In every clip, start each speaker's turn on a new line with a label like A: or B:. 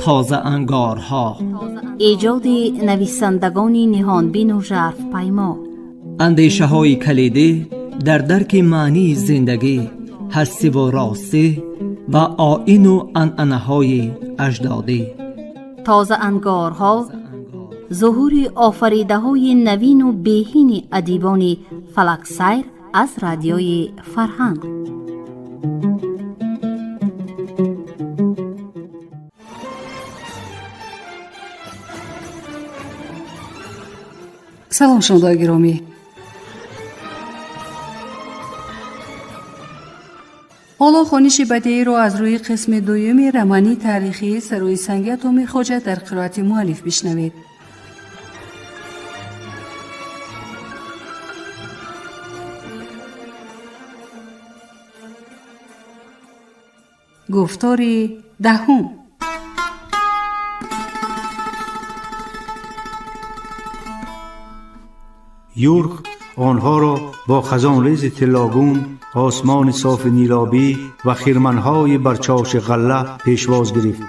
A: تازه انگارها،
B: ایجاد نویسندگان نهانبین و ژرف پیما،
A: اندیشه های کلیدی در درک معنی زندگی، هستی و راستی و آیین و عنعنه های اجدادی.
B: تازه انگارها، ظهور آفریده های نوین و بهین ادیبان فلک سیر از رادیوی فرهنگ.
C: سلام شنوندگان گرامی، حالا خوانش بدیعی را از روی قسم دوم رمانی تاریخی سروی سنگ اتمی خواجه در قرائت مؤلف بشنوید. گفتار دهم.
D: یورغ آنها را با خزانریز طلاگون، آسمان صاف نیلابی و خرمنهای برچاش غله پیشواز گرفت.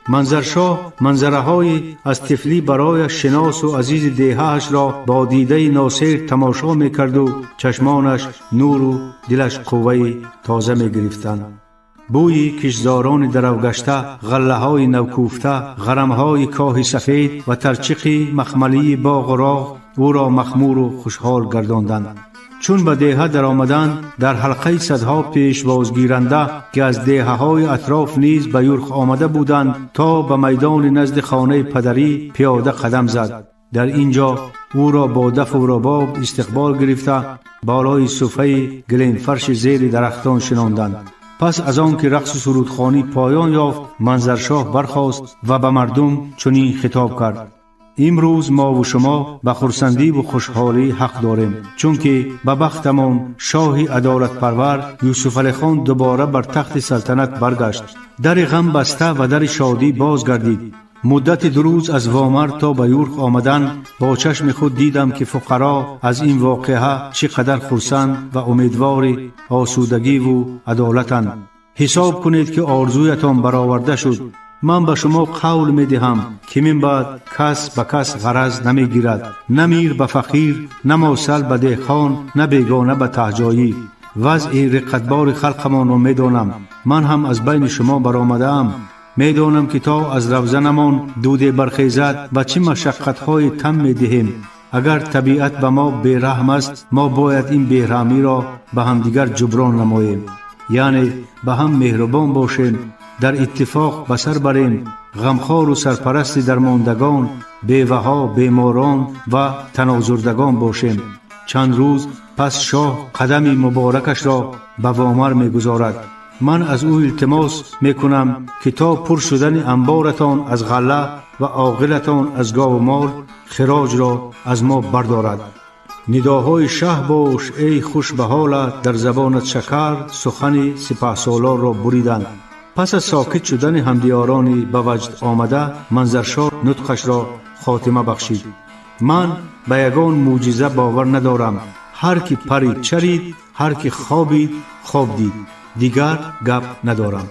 D: منظرشاه منظره‌های از طفلی برای شناس و عزیز دیهه‌اش را با دیده ناصر تماشا می‌کرد و چشمانش نور و دلش قوه تازه می‌گرفتند. بوی کشزاران دروگشته، غله‌های نوکوفته، غرم‌های کاه سفید و ترچیق مخملی باغ و راغ او را مخمور و خوشحال گرداندند. چون به دیهه در آمدند، در حلقه صدها پیشوازگیرنده که از دیهه‌های اطراف نیز به یورغ آمده بودند تا به میدان نزد خانه پدری پیاده قدم زد. در اینجا او را با دف و رباب استقبال گرفته بالای صفحه گلین فرش زیر درختان شناندند. پس از آن که رقص و سرودخوانی پایان یافت، منظرشاه برخاست و به مردم چنین خطاب کرد: امروز ما و شما به خرسندی و خوشحالی حق داریم، چون که به بختمان شاه عدالت پرور یوسف علی خان دوباره بر تخت سلطنت برگشت. در غم بسته و در شادی بازگردید. مدت 2 روز از وامر تا به یورغ آمدن با چشم خود دیدم که فقرا از این واقعه چقدر خرسند و امیدوار آسودگی و عدالتند. حساب کنید که آرزویتان برآورده شد. من به شما قول می دهم که من بعد کس به کس غرض نمی گیرد، نه میر به فقیر، نه موصل به دهقان، نه بیگانه به تهجایی. وضع رقتبار خلقمان را می دانم. من هم از بین شما برآمده ام. می دانم که تا از روزنمان دود برخیزد و چه مشقت‌های تم می دهیم. اگر طبیعت به ما بیرحم است، ما باید این بیرحمی را به همدیگر جبران نماییم، یعنی به هم مهربان باشیم، در اتفاق به سر بریم، غمخوار و سرپرست درماندگان، بیوه‌ها، بیماران و تنازردگان باشیم. چند روز پس شاه قدم مبارکش را به وامر می گذارد. من از او التماس می کنم که تا پر شدن انبارتان از غله و عاقلتان از گاو و مال خراج را از ما بردارد. نداهای شه باش ای خوش به حالت، در زبانت شکر سخن سپهسالار را بریدند. پس از ساکت شدن همدیارانی به وجد آمده، منظرشاه نطقش را خاتمه بخشید: من به یگان معجزه باور ندارم. هر کی پرید چرید، هر کی خوابید خواب دید، دیگر گپ ندارم.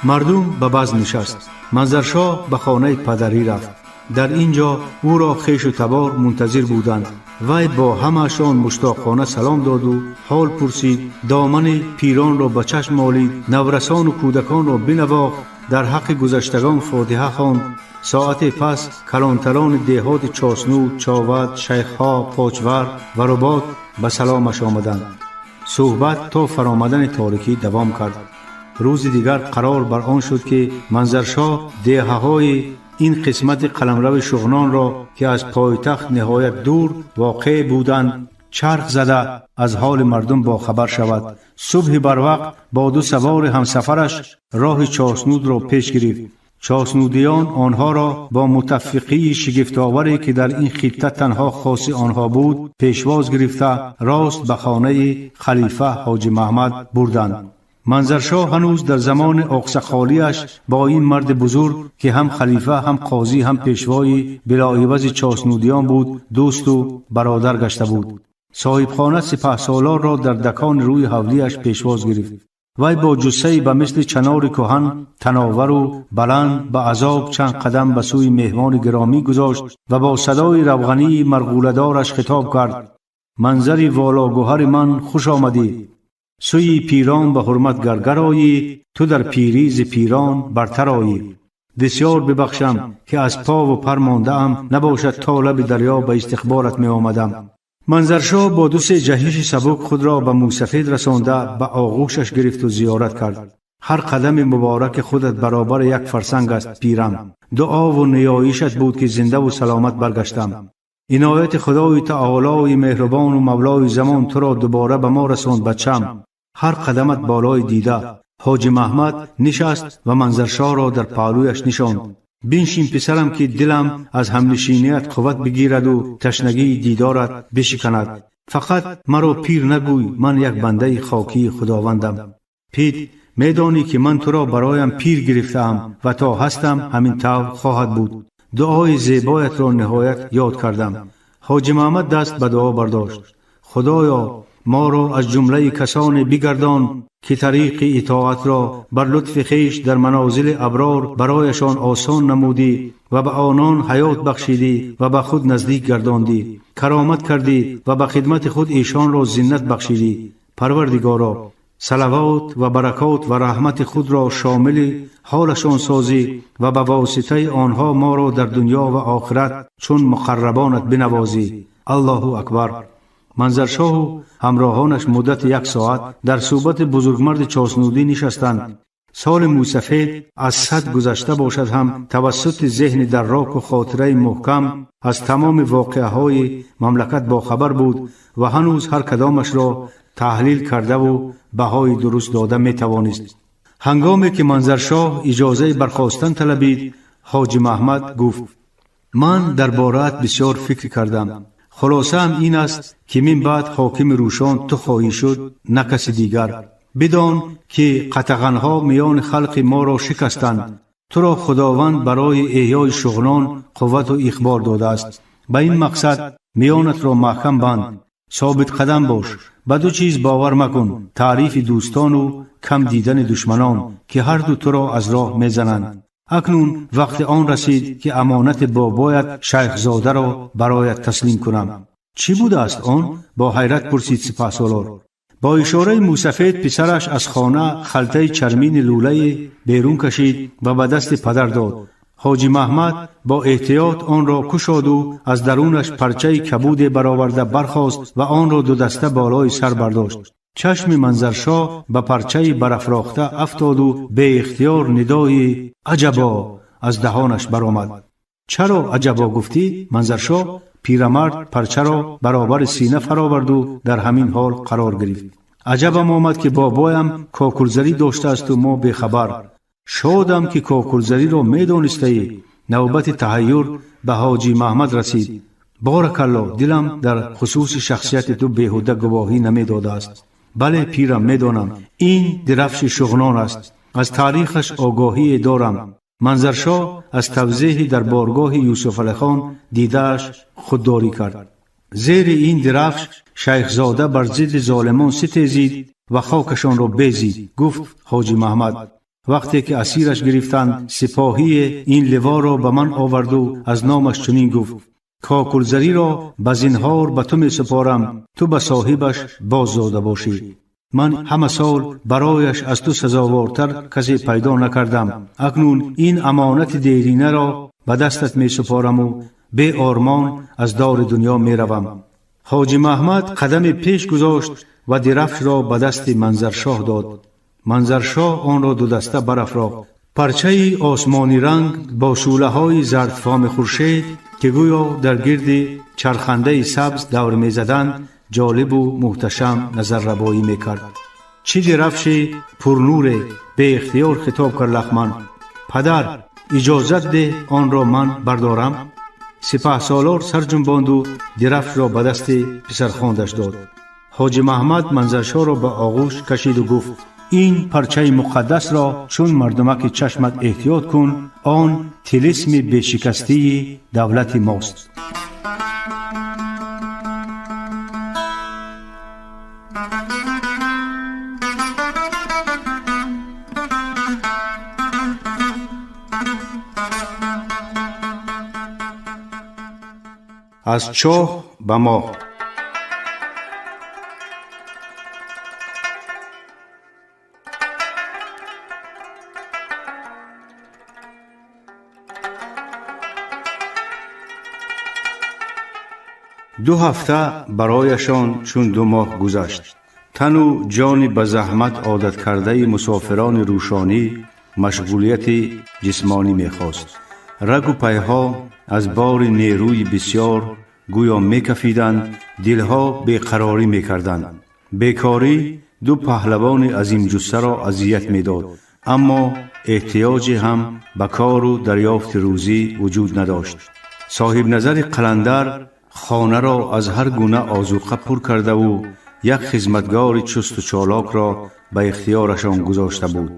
D: مردم به بزم نشست. منظرشاه به خانه پدری رفت. در اینجا او را خویش و تبار منتظر بودند. وی با همه‌شان مشتاقانه سلام داد و حال پرسید. دامن پیران را به چشم مالید، نورسان و کودکان را بنواخت، در حق گذشتگان فاتحه خواند. ساعت پس کلانتران دیهات چاسنود، چاود، شیخها، پاچور و رباط به سلامش آمدند. صحبت تا فرامدن تاریکی دوام کرد. روز دیگر قرار بر آن شد که منظرشاه دیهه‌های این قسمت قلمرو شغنان را که از پایتخت نهایت دور واقع بودند چرخ زده از حال مردم با خبر شود. صبح بروقت با 2 سوار همسفرش راه چاسنود را پیش گرفت. چاسنودیان آنها را با متفقی شگفت‌آوری که در این خطه تنها خاص آنها بود پیشواز گرفته راست به خانه خلیفه حاجی محمد بردند. منظرشاه هنوز در زمان آقسخالیش با این مرد بزرگ که هم خلیفه هم قاضی هم پیشوای بلاعوض چاسنودیان بود دوست و برادر گشته بود. صاحب خانه سپهسالار را در دکان روی حولیش پیشواز گرفت. وی با جثه‌ای به مثل چنار کهن تناور و بلند به عذاب چند قدم به سوی مهمان گرامی گذاشت و با صدای روغنی مرغوله‌دارش خطاب کرد: منظری والاگوهر من خوش آمدی. سوی پیران به حرمت گرگر آیی، تو در پیری ز پیران برتر آیی. بسیار ببخشم که از پا و پر مانده ام، نباشد تا لب دریا به استقبالت می آمدم. منظرشاه با 2 جهش سبک خود را به موسفید رسانده به آغوشش گرفت و زیارت کرد. هر قدم مبارک خودت برابر یک فرسنگ است پیرم. دعا و نیایشت بود که زنده و سلامت برگشتم. عنایت خدای تعالی مهربان و مولای زمان تو را دوباره به ما رساند بچم. هر قدمت بالای دیده. حاجی محمد نشست و منظرشاه را در پهلویش نشاند. بنشین پسرم که دلم از همنشینیت قوت بگیرد و تشنگی دیدارت بشکند. فقط مرا پیر نگوی، من یک بنده خاکی خداوندم. پیر، میدانی که من تو را برایم پیر گرفتم و تا هستم همین طور خواهد بود. دعای زیبایت را نهایت یاد کردم. حاجی محمد دست به دعا برداشت. خدایا ما را از جمله کسان بگردان که طریق اطاعت را بر لطف خیش در منازل ابرار برایشان آسان نمودی و به آنان حیات بخشیدی و به خود نزدیک گرداندی، کرامت کردی و به خدمت خود ایشان را زینت بخشیدی. پروردگارا، صلوات و برکات و رحمت خود را شامل حالشان سازی و به واسطه آنها ما را در دنیا و آخرت چون مقربانت بنوازی. الله اکبر. منظرشاه و همراهانش مدت 1 ساعت در صحبت بزرگمرد چاسنودی نشستند. سال موسفید از 100 گذشته باشد هم توسط ذهن دراک و خاطره محکم از تمام واقعه‌های مملکت با خبر بود و هنوز هر کدامش را تحلیل کرده و بهای درست داده می توانست. هنگامی که منظرشاه اجازه برخاستن طلبید، حاجی محمد گفت: من درباره‌ات بسیار فکر کردم. خلاصه هم این است که من بعد حاکم روشان تو خواهی شد، نه کسی دیگر. بدان که قطغنها میان خلق ما را شکستند. تو را خداوند برای احیای شغلان قوت و اخبار داده است. به این مقصد میانت را محکم بند. ثابت قدم باش. به 2 چیز باور مکن: تعریف دوستان و کم دیدن دشمنان که هر دو تو را از راه میزنند. اکنون وقت آن رسید که امانت بابایت شیخ زاده را برایت تسلیم کنم. چی بوده است آن؟ با حیرت پرسید سپهسالار. با اشاره موسفید پسرش از خانه خلطه چرمین لوله بیرون کشید و به دست پدر داد. حاجی محمد با احتیاط آن را کشاد و از درونش پرچه کبود برآورده برخاست و آن را 2 دسته بالای سر برداشت. چشم منظرشاه به پرچه برافراخته افتاد و به اختیار ندای عجبا از دهانش برآمد. چرا عجبا گفتی؟ منظرشاه پیرمرد پرچه را برابر سینه فراورد و در همین حال قرار گرفت. عجبم آمد که بابایم کاکلزری داشته است و ما بخبر. شادم که کاکلزری را میدانسته. نوبت تحیر به حاجی محمد رسید. بارک الله، دلم در خصوص شخصیت تو بیهوده گواهی نمیداده است. بله پیرم، میدانم این درفش شغنان است. از تاریخش آگاهی دارم. منظرشاه از توضیحی در بارگاه یوسف علی خان دیده‌اش خودداری کرد. زیر این درفش شیخ زاده بر ضد ظالمان ستیزید و خاکشان را بزید. گفت حاجی محمد: وقتی که اسیرش گرفتند، سپاهی این لوا را به من آورد و از نامش چنین گفت: کاکلزری را به زنهار به تو می سپارم، تو به صاحبش باز داده باشی. من همه سال برایش از تو سزاوارتر کسی پیدا نکردم. اکنون این امانت دیرینه را به دستت می سپارم و به آرمان از دار دنیا می روم. حاجی محمد قدم پیش گذاشت و درفش را به دست منظرشاه داد. منظرشاه آن را 2 دسته برافراخت. پرچه آسمانی رنگ با شعله های زردفام خورشید که گویا در گرد چرخنده سبز دور می زدند جالب و محتشم نظر ربایی می کرد. چی درفش پرنور به اختیار خطاب کرد لخمن: پدر، اجازت ده آن را من بردارم؟ سپهسالار سر جنباند و درفش را به دست پسرخواندش داد. حاجی محمد منظرشاه را به آغوش کشید و گفت: این پرچه مقدس را چون مردمک چشمت احتیاط کن، آن طلسم بشکسته دولت ماست. از چاه به ماه. دو هفته برایشان چون 2 ماه گذشت. تن و جان به زحمت عادت کرده مسافران روشانی مشغولیت جسمانی می‌خواست. رگ و پیها از بار نیروی بسیار گویا می‌کفیدند، دلها بیقراری می‌کردند. بیکاری 2 پهلوان عظیم جثه را اذیت می‌داد، اما احتیاج هم به کار و دریافت روزی وجود نداشت. صاحب نظر قلندر خانه را از هر گونه آذوقه پر کرده و یک خدمتگار چست و چالاک را به اختیارشان گذاشته بود.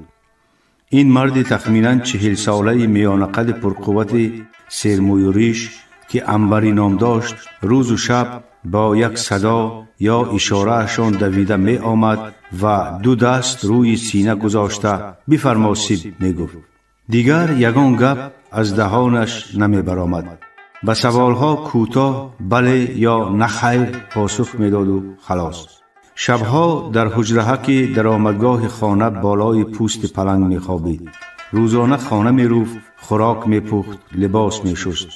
D: این مرد تخمیناً 40 ساله میان قد پرقوت سرموی و ریش که عنبری نام داشت، روز و شب با یک صدا یا اشاره اشان دویده می آمد و 2 دست روی سینه گذاشته بفرما سیب می گفت. دیگر یگان گپ از دهانش نمی برآمد. به سوالها کوتاه بله یا نخیر پاسخ می داد و خلاص. شبها در حجره که در آمدگاه خانه بالای پوست پلنگ می خوابید. روزانه خانه می رفت، خوراک می پخت، لباس می شست.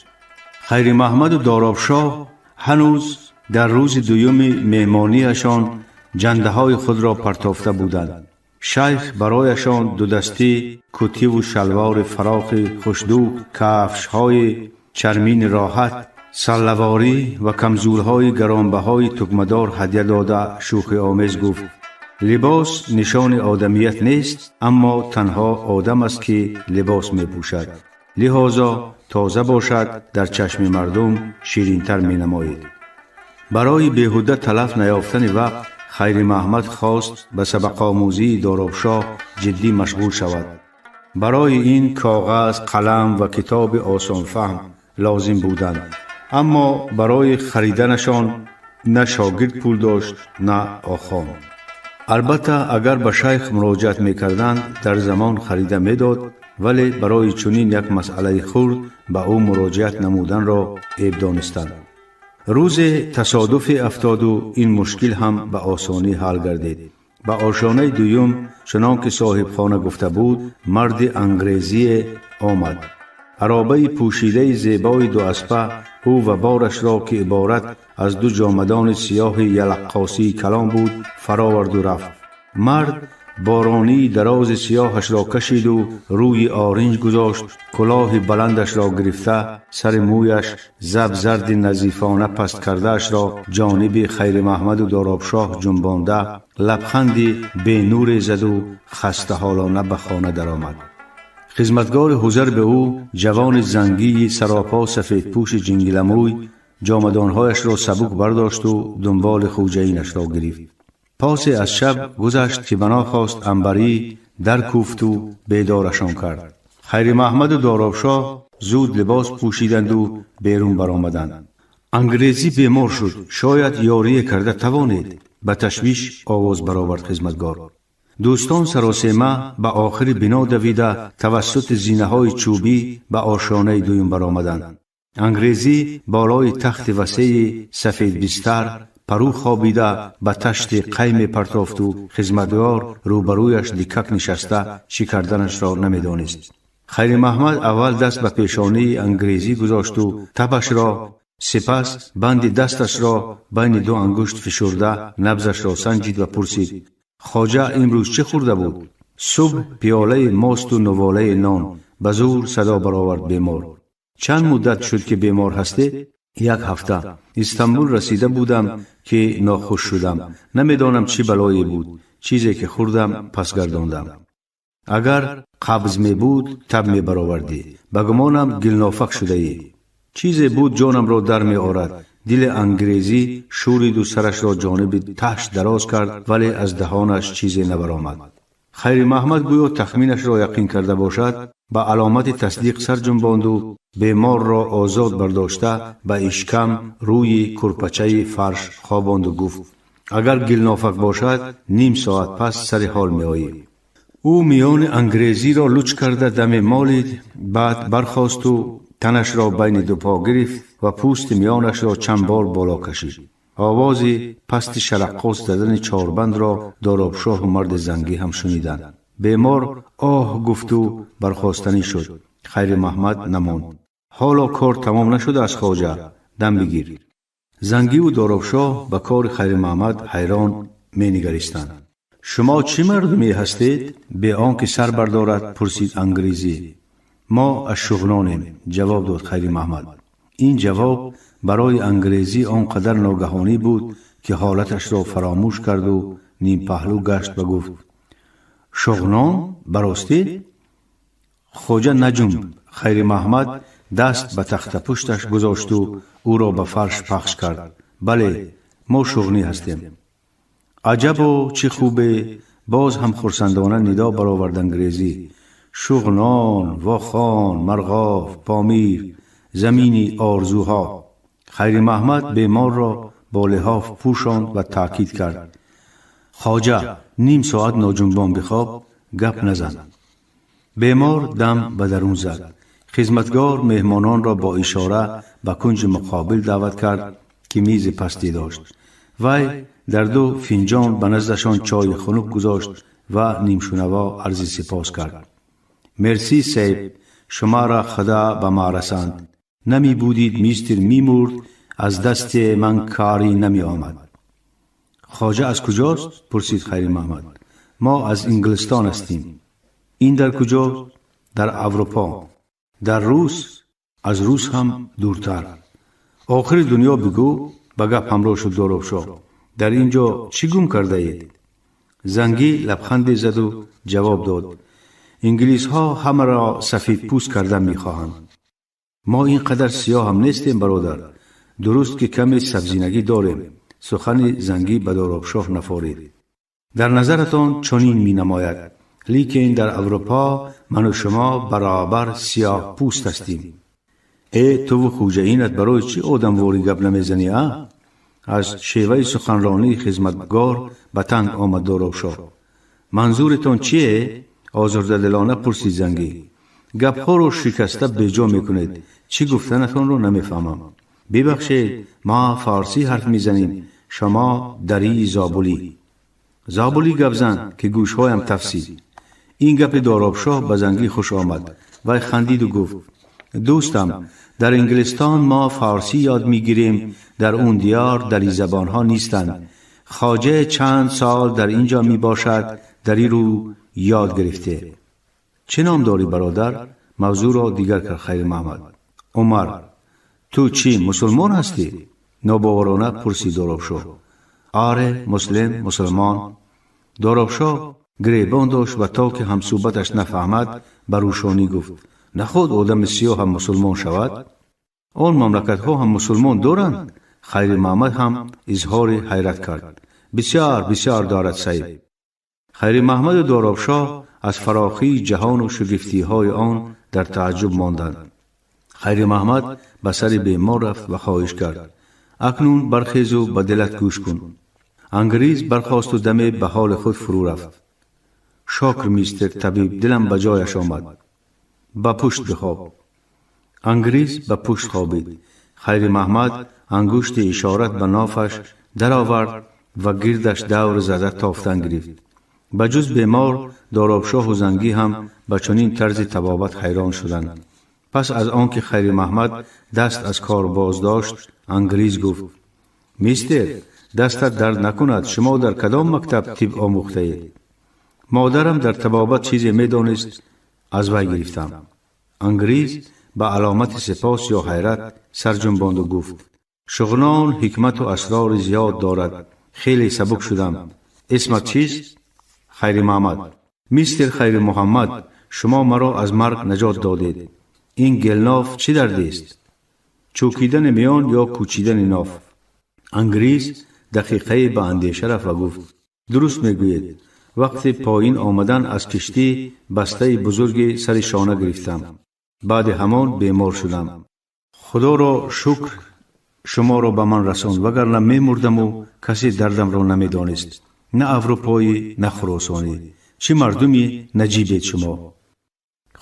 D: خیر محمد و دارابشاه هنوز در روز 2 مهمانیشان جنده های خود را پرتافته بودند. شیخ برایشان 2 دسته کتی و شلوار فراخ خوشدوخت، کفش های چرمین راحت، سلواری و کمزورهای گرانبهای تکمدار هدیه داده شوخی آمیز گفت: لباس نشان آدمیت نیست، اما تنها آدم است که لباس می پوشد، لذا تازه باشد در چشم مردم شیرین‌تر می نماید. برای بیهوده تلف نیافتن وقت خیر محمد خواست به سبق آموزی دارابشاه جدی مشغول شود. برای این کاغذ، قلم و کتاب آسان فهم لازم بودند، اما برای خریدنشان نه شاگرد پول داشت نه آخوان. البته اگر به شیخ مراجعت می‌کردند در زمان خریده می‌داد، ولی برای چنین یک مسئله خرد به او مراجعت نمودن را عیب دانستند. روز تصادف افتاد و این مشکل هم به آسانی حل گردید. به آشانه 2 چنان که صاحب خانه گفته بود، مرد انگریزی آمد. عرابه پوشیده زیبای 2 اسبه او و بارش را که عبارت از 2 جامدان سیاه یلقاسی کلام بود فراورد و رفت. مرد بارانی دراز سیاهش را کشید و روی آرنج گذاشت، کلاه بلندش را گرفته سر مویش زب زرد نظیفانه پست کردهش را جانب خیر محمد و دارابشاه جنبانده لبخندی به نور زد و خسته حالانه به خانه درآمد. خدمتگار حضر به او جوان زنگی سراپا سفید پوش جنگلموی جامدانهایش را سبک برداشت و دنبال خوجینش را گرفت. پاس از شب گذشت که بنا خواست عنبری در کوفت و بیدارشان کرد. خیر محمد و دارابشاه زود لباس پوشیدند و بیرون برآمدند. انگریزی بیمار شد، شاید یاری کرده توانید، به تشویش آواز برآورد خدمتگار. دوستان سراسیمه به آخر بنا دویده توسط زینه های چوبی به آشانه 2 برآمدند. انگریزی بالای تخت وسیع سفید بستر پرو خوابیده به تشت قیم پرتافت و خدمتگار روبرویش دکک نشسته چی کردنش را نمیدانست. خیر محمد اول دست به پیشانی انگریزی گذاشت و تبش را، سپس بند دستش را بین 2 انگشت فشرده نبضش را سنجید و پرسید: خواجه امروز چه خورده بود؟ صبح پیاله ماست و نواله نان. به زور صدا برآورد بیمار. چند مدت شد که بیمار هستی؟ 1 هفته. استانبول رسیده بودم که ناخوش شدم. نمیدانم چی بلایی بود. چیزی که خوردم پس گرداندم. اگر قبض می بود تب می برآوردی. بگمانم گلنافق شده ای. چیزی بود جانم را در می آورد. دل انگریزی شورید و سرش را جانب تشت دراز کرد، ولی از دهانش چیزی نبرآمد. خیر محمد گویا تخمینش را یقین کرده باشد، به علامت تصدیق سر جنباند و بیمار را آزاد برداشته به اشکم روی کرپچه فرش خواباند و گفت: اگر گلنافق باشد نیم ساعت پس سر حال می آیی. او میان انگریزی را لچ کرده دم مالید، بعد برخاست و تنش را بین دو پا گرفت و پوست میانش را چند بار بالا کشید. آواز پست شرقاص زدن چاربند را دارابشاه و مرد زنگی هم شنیدند. بیمار آه گفت و برخاستنی شد. خیر محمد نماند. حالا کار تمام نشده از خواجه، دم بگیر. زنگی و دارابشاه به کار خیر محمد حیران می نگریستند. شما چه مردمی هستید؟ به آنکه سر بردارد پرسید انگریزی. ما از شغنانیم، جواب داد خیر محمد. این جواب برای انگریزی آنقدر ناگهانی بود که حالتش را فراموش کرد و نیم پهلو گشت و گفت شغنان براستی؟ خواجه نجوم. خیر محمد دست به تخت پشتش گذاشت و او را به فرش پخش کرد. بله، ما شغنی هستیم. عجب و چه خوبه. باز هم خرسندانه ندا برآورد انگریزی. شغنان، واخان، مرغاف، پامیر، زمینی آرزوها. خیر محمد بیمار را با لحاف پوشاند و تاکید کرد. خواجه، نیم ساعت ناجنبان بخواب، گپ نزن. بیمار دم به درون زد. خدمتگار مهمانان را با اشاره به کنج مقابل دعوت کرد که میز پستی داشت. وی در 2 فنجان به نزدشان چای خنک گذاشت و نیمشونوا عرض سپاس کرد. مرسی صاحب، شما را خدا به ما رساند. نمی بودید میستر میمورد، از دست من کاری نمی آمد. خواجه از کجاست؟ پرسید خیر محمد. ما از انگلستان هستیم. این در کجا؟ در اروپا. در روس؟ از روس هم دورتر. آخر دنیا بگو. به گپ همراه شد دارابشاه. در اینجا چی گم کرده اید؟ زنگی لبخند زد و جواب داد. انگلیس ها همه را سفید پوست کردن می خواهند. ما اینقدر سیاه هم نیستیم برادر. درست که کمی سبزینگی داریم. سخن زنگی به دارابشاه نفارید. در نظرتان چنین می نماید، لیکن در اروپا من و شما برابر سیاه پوست هستیم. ای تو و خوجه اینت برای چی آدم واری گپ نمیزنی؟ از شیوه سخنرانی خدمتگار به تنگ آمد دارابشاه. منظورتان چیه؟ آزرده دلانه پرسید زنگی. گپ ها رو شکسته بیجا میکنید. چی گفتنتان رو نمیفهمم. ببخشید، ما فارسی حرف میزنیم، شما دری زابلی. زابلی گپ زن که گوشهایم تفسید. این گپ دارابشاه به زنگی خوش آمد. وی خندید و گفت دوستم، در انگلستان ما فارسی یاد میگیریم، در اون دیار دری زبان ها نیستند. خواجه چند سال در اینجا می باشد، دری رو یاد گرفته. چه نام داری برادر؟ موضوع را دیگر کرد خیر محمد. عمر. تو چی مسلمان هستی؟ ناباورانه پرسید دارابشاه. آره، مسلمان. دارابشاه گریبان داشت و تا که هم صحبتش نفهمد بروشانی گفت نه خود آدم سیاه هم مسلمان شود؟ آن مملکت ها هم مسلمان دارند؟ خیر محمد هم اظهار حیرت کرد. بسیار دارد صاحب. خیر محمد و دارابشاه از فراخی جهان و شگفتی های آن در تعجب ماندند. خیر محمد به سر بیمار رفت و خواهش کرد اکنون برخیز و به دلت گوش کن. انگریز برخاست و دم به حال خود فرو رفت. شکر میستر طبیب، دلم به جایش آمد. به پشت بخواب. انگریز به پشت خوابید. خیر محمد انگشت اشارت به نافش در آورد و گردش دور زده تافتن گرفت. به جز بیمار، دارابشاه و زنگی هم به چنین طرز طبابت حیران شدند. پس از آنکه خیر محمد دست از کار باز داشت، انگریز گفت میستر، دستت درد نکند. شما در کدام مکتب طب آموخته اید؟ مادرم در طبابت چیزی میدانست، از وی گرفتم. انگریز به علامت سپاس یا حیرت سر جنباند و گفت شغنان حکمت و اسرار زیاد دارد. خیلی سبک شدم. اسمت چیست؟ خیر محمد. میستر خیر محمد، شما مرا از مرگ نجات دادید. این گلناف چه دردی است؟ چوکیدن میان یا کوچیدن ناف؟ انگریز دقیقه به اندیشه رفت و گفت درست میگویید. وقت پایین آمدن از کشتی بسته بزرگ سر شانه گرفتم. بعد همان بیمار شدم. خدا را شکر شما را به من رساند، وگرنه میمردم و کسی دردم را نمیدانست. نه اروپایی نه خراسانی. چه مردمی نجیبید شما.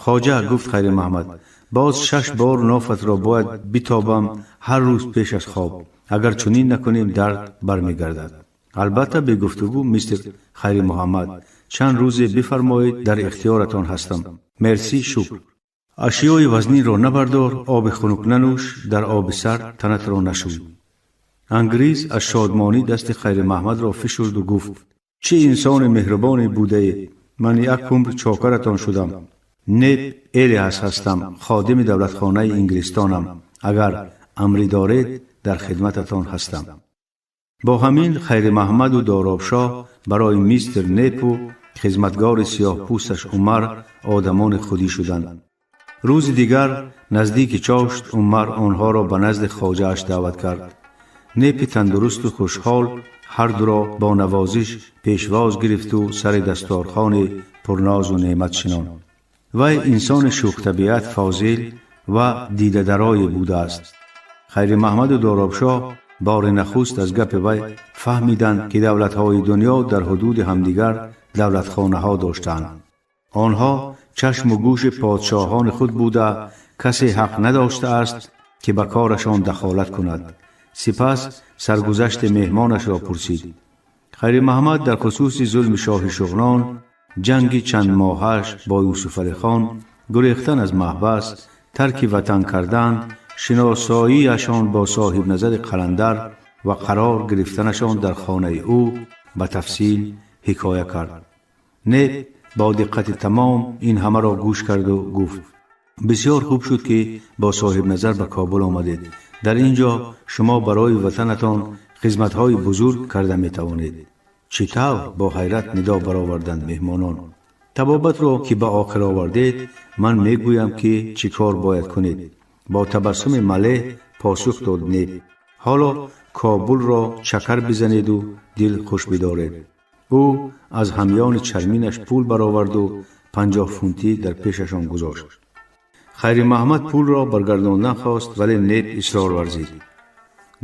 D: خواجه گفت خیر محمد باز 6 بار نافت را باید بتابم هر روز پیش از خواب. اگر چنین نکنیم درد برمیگردد. البته به گفتگو مستر خیر محمد چند روز بفرمایید، در اختیارتان هستم. مرسی، شکر. اشیای وزنی را نبردار، آب خنک ننوش، در آب سر تنت را نشوی. انگریز از شادمانی دست خیر محمد را فشرد و گفت چه انسان مهربانی بوده ای. من یک عمر چاکرتان شدم. نپ الیاس هستم، خادم دولتخانه انگلستانم. اگر امری دارید در خدمتتان هستم. با همین خیر محمد و دارابشاه برای میستر نپ و خدمتگار سیاه پوستش عمر آدمان خودی شدند. روز دیگر نزدیک چاشت عمر آنها را به نزد خواجه اش دعوت کرد. نپ تندرست و خوشحال هر دو را با نوازش پیشواز گرفت و سر دستارخوان پرناز و نعمت شنان. وی انسان شوخ طبیعت، فاضل و دیده درای بوده است. خیر محمد و دارابشاه بار نخست از گپ وی فهمیدند که دولت‌های دنیا در حدود همدیگر دولتخانه‌ها داشتند. آنها چشم و گوش پادشاهان خود بوده، کسی حق نداشته است که به کارشان دخالت کند. سپس سرگذشت مهمانش را پرسید. خیر محمد در خصوص ظلم شاه شغنان، جنگ چند ماهش با یوسف علی خان، گریختن از محبس، ترک وطن کردن، شناساییشان با صاحب نظر قلندر و قرار گرفتنشان در خانه او به تفصیل حکایه کرد. نپ با دقت تمام این همه را گوش کرد و گفت بسیار خوب شد که با صاحب نظر به کابل آمدید. در اینجا شما برای وطنتان خدمت‌های بزرگ کرده می توانید. چطور؟ با حیرت ندا برآوردند مهمانان. طبابت را که به آخر آوردید من می گویم که چی کار باید کنید. با تبسم ملیح پاسخ داد نپ. حالا کابل را چکر بزنید و دل خوش بدارید. او از همیان چرمینش پول برآورد و 50 فونتی در پیششان گذاشت. خیر محمد پول را برگرداندن خواست ولی نپ اصرار ورزید.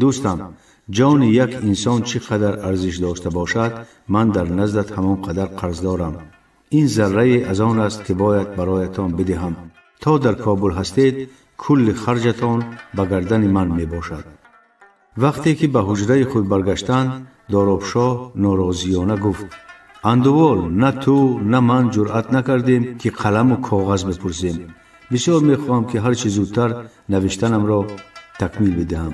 D: دوستم، جان یک انسان چقدر ارزش داشته باشد من در نزدت همان قدر قرض دارم. این ذره از آن است که باید برایتان بدهم. تا در کابل هستید کل خرجتان به گردن من می باشد. وقتی که به حجره خود برگشتند دارابشاه ناراضیانه گفت اندوال، نه تو نه من جرأت نکردیم که قلم و کاغذ بپرسیم. بسیار میخواهم که هر چه زودتر نوشتنم را تکمیل بدهم.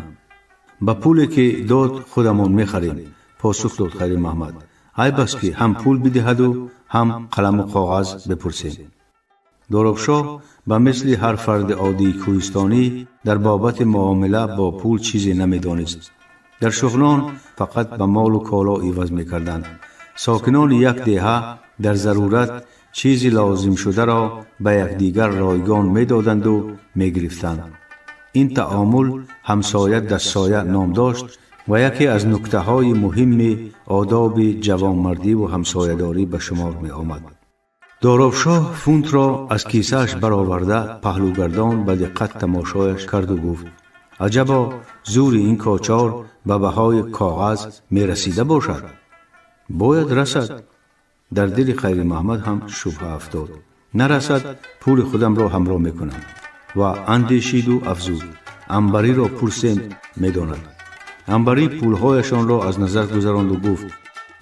D: با پولی که داد خودمان میخریم. پاسخ داد خیر محمد. ای بس که هم پول بدهد و هم قلم و کاغذ بپرسیم. دارابشاه به مثل هر فرد عادی کوهستانی در بابت معامله با پول چیزی نمیدانست. در شغنان فقط به مال و کالا عوض میکردند. ساکنان یک دهه در ضرورت چیزی لازم شده را به یکدیگر رایگان میدادند و میگرفتند. این تعامل همسایه دستسایه نام داشت و یکی از نکته های مهم آداب جوانمردی و همسایه‌داری به شمار می آمد. دارابشاه فونت را از کیسه‌اش برآورده پهلوگردان به دقت تماشایش کرد و گفت عجبا زور این کاچار به بهای کاغذ می رسیده باشد. باید رسد. در دل خیر محمد هم شبهه افتاد. نرسد پول خودم را همراه میکنم. و اندیشید و افزود انبری را پرسیم میداند. انبری پولهایشان را از نظر گذراند و گفت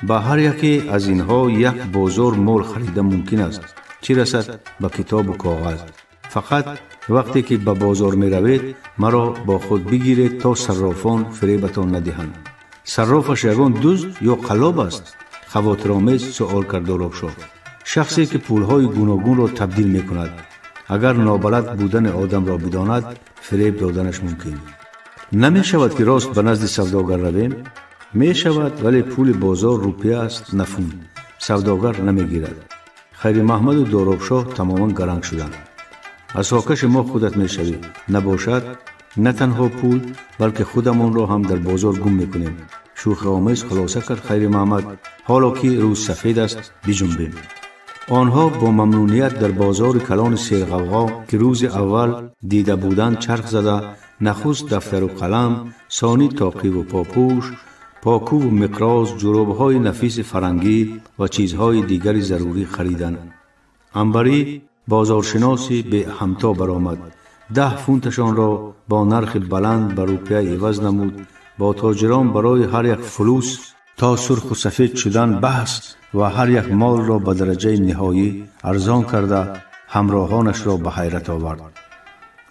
D: با هر یکی از اینها یک بازار مال خریده ممکن است، چی رسد به کتاب و کاغذ. فقط وقتی که به بازار می روید مرا با خود بگیرید تا صرافان فریبتان ندهند. صرافش یگان دزد یا قلاب است؟ خواطرآمیز سؤال کرد دارابشاه. شخصی که پولهای گوناگون را تبدیل می کند اگر نابلد بودن آدم را بداند فریب دادنش ممکن. نمی شود که راست به نزد سوداگر رویم؟ می شود ولی پول بازار روپیه است نفون. سوداگر نمی گیرد. خیر محمد و دارابشاه تماما گرنگ شدند. از ساکش ما خودت می شوی. نباشد نه تنها پول بلکه خودمان را هم در بازار گم می کنیم. شوخی آمیز خلاصه کرد خیر محمد. حالا که روز سفید است بجنبیم. آنها با ممنونیت در بازار کلان سیرغوغا که روز اول دیده بودند چرخ زده، نخست دفتر و قلم، ثانی تاقی و پاپوش، پاکو و مقراض، جوراب‌های نفیس فرنگی و چیزهای دیگر ضروری خریدند. انبری بازارشناسی به همتا برآمد. 10 فونتشان را با نرخ بلند بر روپیه عوض نمود. با تاجران برای هر یک فلوس تا سرخ و سفید شدن بحث و هر یک مال را به درجه نهایی ارزان کرده همراهانش را به حیرت آورد.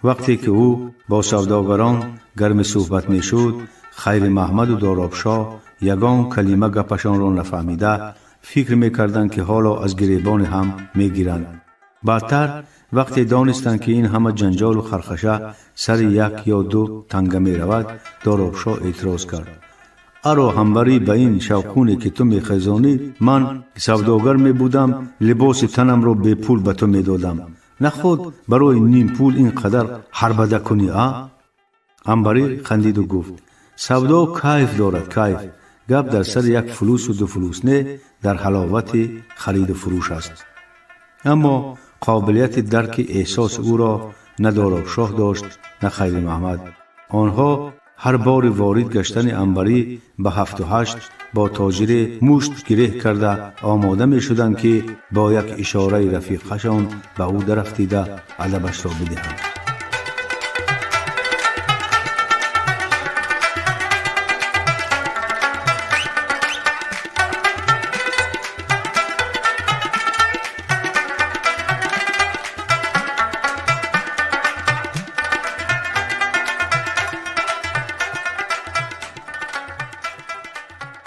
D: وقتی که او با سوداگران گرم صحبت می شد، خیر محمد و دارابشاه یگان کلمه گپشان را نفهمیده فکر می کردند که حالا از گریبان هم می گیرند. بعدتر وقتی دانستند که این همه جنجال و خرخشه سر یک یا دو تنگه می رود، دارابشاه اعتراض کرد: ارا همبری به این شوقونی که تو می خیزانی، من سوداگر می بودم لباس تنم را به پول به تو می دادم، نه خود برای نیم پول اینقدر حربده کنی. همبری خندید و گفت: سودا کیف دارد، کیف. گپ در سر یک فلوس و 2 فلوس نه، در حلاوت خرید و فروش است. اما قابلیت درک احساس او را نه دارابشاه داشت نه خیر محمد. آنها هر بار وارد گشتن انبری به 7 و 8 با تاجر مشت گره کرده آماده می شدند که با یک اشاره رفیقشان به او درختیده ادبش را بدهند.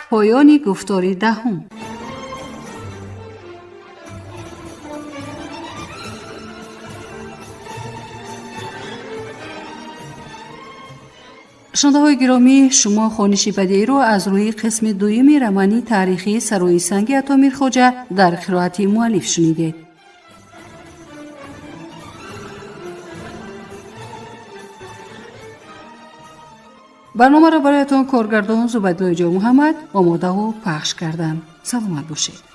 C: پایان گفتار 10. شنونده های گرامی، شما خوانش بدیعی را از روی قسم 2 رمانی تاریخی سروی سنگ عطا میرخواجه در قرائت مؤلف شنیدید. برنامه را برایتان کارگردان زبدالله جان محمد آماده و پخش کردند. سلامت باشید.